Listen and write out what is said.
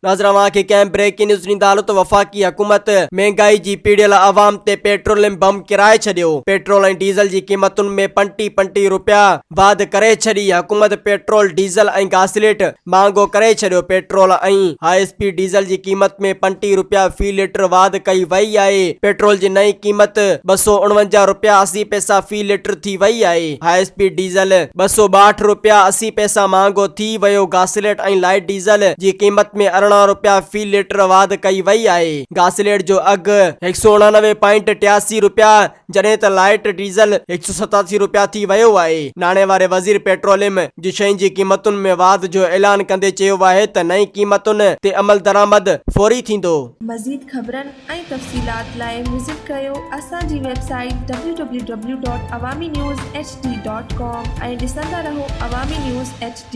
नाज़रान खे कंहिं breaking news ॾींदा त वफ़ाक़ी हुकूमत महांगाई जी पीड़ियल आवाम ते पेट्रोलियम बम किराए छॾियो। पेट्रोल ऐं डीज़ल जी क़ीमतुनि में पंटी रुपया वाध करे छॾी। हुकूमत पेट्रोल डीज़ल ऐं गासलेट महांगो करे छॾियो। पेट्रोल ऐं हाई स्पीड डीज़ल जी क़ीमत में 50 रुपया फी लीटर वाध कई वई आहे। पेट्रोल जी नई क़ीमत 249 रुपया 80 पैसा फी लीटर थी वई आहे। हाई स्पीड डीज़ल 262 रुपया 80 पैसा महांगो थी वियो। गासलेट ऐं लाइट डीज़ल जी क़ीमत में 18 रुपया फी लीटर वाध कई वई आहे। गासलेट जो अघु 189.83 रुपया जॾहिं त लाइट डीज़ल 187 रुपया थी वियो आहे। नाणे वारे वज़ीर पेट्रोलियम जी शयुनि जी क़ीमतुनि में वाध जो ऐलान कंदे चयो आहे त नई क़ीमतुनि ते अमल दरामद फौरी थींदो। मज़ीद ख़बरनि ऐं तफ़सीलात लाइ विज़िट कयो असांजी वेबसाइट www.awamiNewsHD.com ऐं ॾिसंदा रहो अवामी न्यूज़ HD।